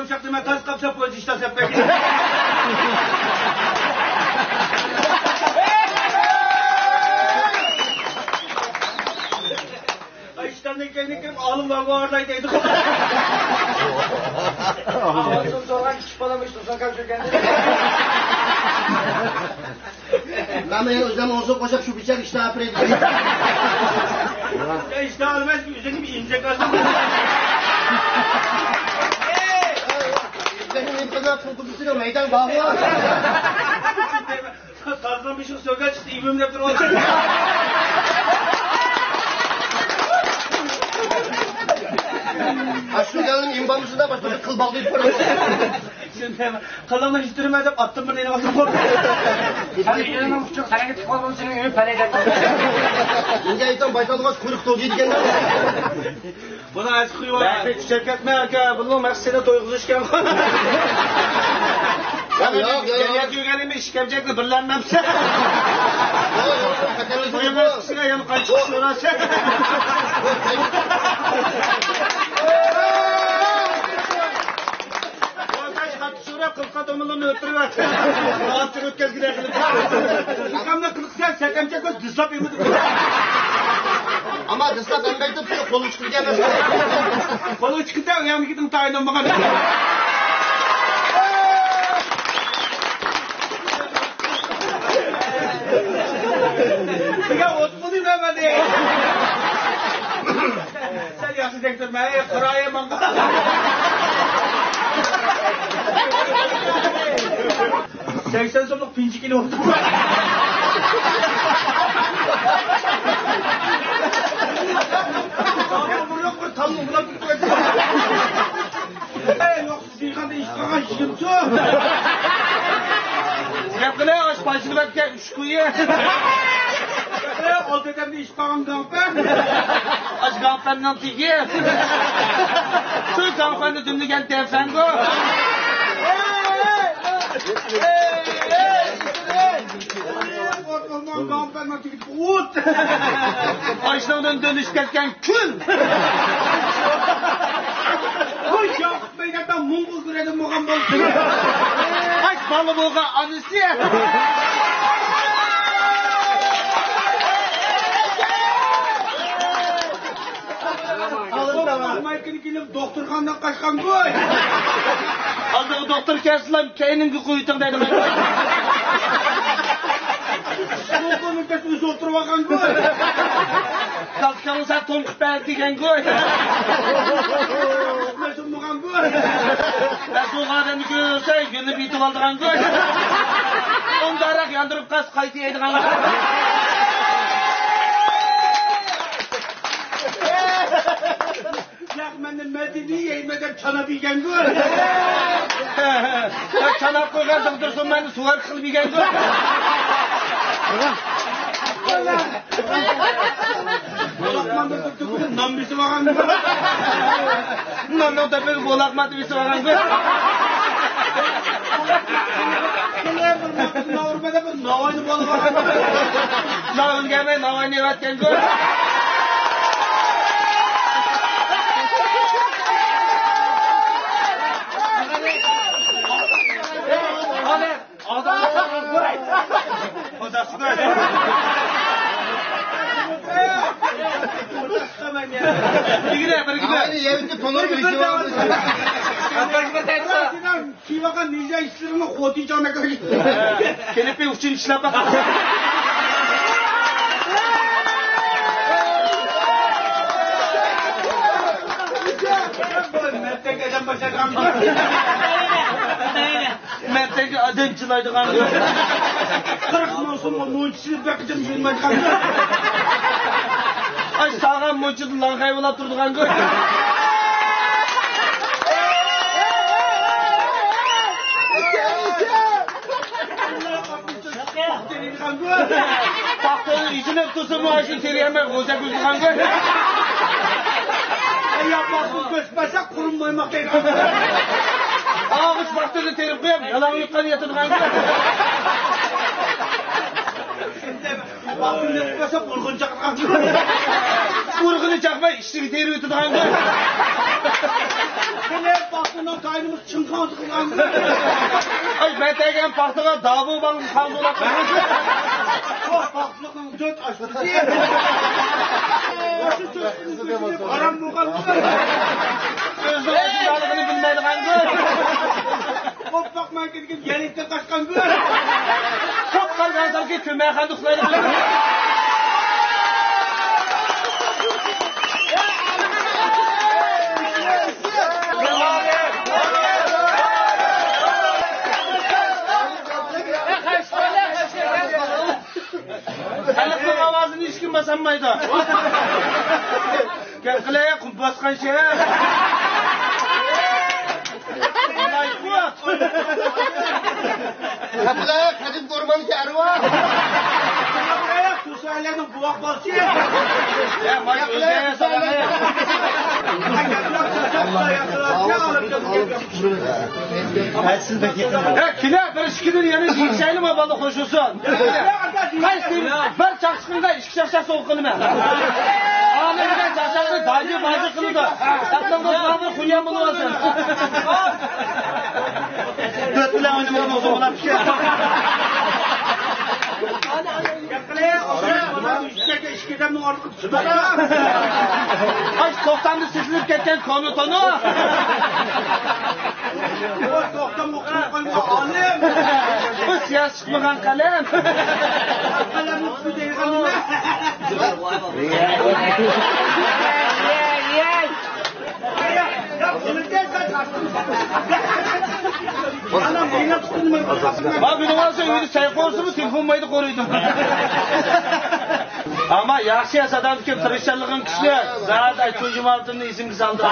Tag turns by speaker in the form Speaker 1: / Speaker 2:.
Speaker 1: yumuşak değil, ben tas kapsa poğaça iştasep peki. İşten kendim alım var bu aradaydı. Ağzım zorla çıpalamıştım sen kalk şu kendine.
Speaker 2: Ben de özlem olsa koşak şu bıçak işte apre edeyim.
Speaker 1: Ya işte almaz ki üzerine bir imzek aldım.
Speaker 2: Benim imkana kurtuluşuyla meydan bağlı.
Speaker 1: Tarzan bir şey söker çıktı, İbim yaptır olacak.
Speaker 2: Aşkım geldim imbanısı da başladı kıl bağlayıp koyuyor.
Speaker 1: Şimdi kalanla hiç durmadım, attım bunu yine bakıp oldu.
Speaker 3: Sen inanın çok sana gittik olmanın senin ünlü peleyden.
Speaker 2: İnce ayıtan baytalmaz kuyruk toğucu dikenler.
Speaker 1: Buna az kuyu var. Ben hiç şirket merke, bunu meksene doyguzuşken.
Speaker 2: Yok.
Speaker 1: Gel gelime işkemcekle birlenmemse. Koyamaz kısına yanı kaçık şurası. Kılka domulunu ötürüver. Rahatsız ötkez gider kılıp. Çıkamda kılık sen emcek öz dızlap yemedim.
Speaker 2: Ama dızlap embeyi tutuyor kolu çıkır gelmez.
Speaker 1: Kolu çıkınca uyanı gidin tayından bakalım. Ya otmadım hemen de. Sen yaxşı dektirme, kıraya mangal. Seksen sonluk pinci kilo oldu. Yok bu tam buna tutmak. Yok siz yıkanda iş kalan şıkıntı. Yapkına aç başını bekle üç kuyu. Ol dedem de iş kalan gampen. Aç gampenden tiki. Şu gampende dümdü gel tefengo. Korkulman gampen nasıl git ut. Açlığından dönüş gelken kül. Koş ya beylerden mungul güredim muğam bolsun. Aç balı boğa anısı. Mayıkını gelip doktorkandan kaçkan koy. Aldığı doktor kesilem keyinin kuyutun dedim. Bu konun kesini oturup bakan koy. Kalkanı sen tonkuş ben diken koy. Mesun bakan koy. Ben soğuk adamı görürse günü bitip aldıran koy. Ondarak yandırıp kas kayıtı yediğen koy. Yakmen'in medeni yeğmeden çana bilgen gör. Ya çanak koyardım dursun beni suvar kıl bilgen gör. Bolakman'da tuttuk nam birisi bakan gör. Namda tepeli bolakmadı birisi bakan gör. Navurmada bir navayını bolu bakan gör. Navun gelmeyi navayını evetken gör. Odası böyle. Bir
Speaker 2: Aynı yevinde tonur birisi var.
Speaker 1: Kivakan nice işlerini kodiyacağına kadar gitti. Kelepe uçun işler bak. Mert'teki adam başa kalmış. Mert'teki adamçılaydı kanka. 40 mousun o mucizini bakacağım bilmem kanka. Ay sağlam mucizini lan kaybola durdu kanka. Baktığın içine tutusun maaşın teriyeme koca gözü kanka. Yapmasın göçmezsek kurum doymak değil kanka. Ağaç baktığını terip koyayım, yalan yukarı yatırdı kanka. Baktığını yapmasa kurgun çakır kanka. Kurgunu çakma, işini teri yutudu kanka. Ne baktın
Speaker 2: Yakından kaynımız çınkansı kılan.
Speaker 1: Ay ben tegen paxtaga davu bang kaldılar.
Speaker 2: Çok baksın 4 açtı diye. Başı sözünü aram bu kaldı.
Speaker 1: Özü yaşındalığını bilmeydiğen gör.
Speaker 2: Hop bakma gidip gelikte kaçkan gör.
Speaker 1: Çok kalgan ki kömeğe kandıkları bilen. Halkın avazını hiç kim basamaydı. Gel kılaya kum baskan şey.
Speaker 2: Kapıda kadim korman kârı var. Kapıda Tusaylar'ın buak balçı.
Speaker 1: Ya may özeye sana. Ya kile bir işkidir yani yiyeceğim ama balık hoşusun. Kaysın bir çakışkında işki çakşak soğukunu ben. Ağabeyden çakşakını dayı bazı kılıdı. Yaptan da sabır kunyan bunu olsun. Dört bile oynamadan o zaman bir şey. Ay 90'lı süzülüp geçen konu tonu. Bu siyah çıkmayan kalem. Bak bir numarası öyle çay korusu telefon maydı koruydum. Ama yaxşı yasadan kim tırışçalığın kişiler. Zaten çocuğum altında isim kısaldı.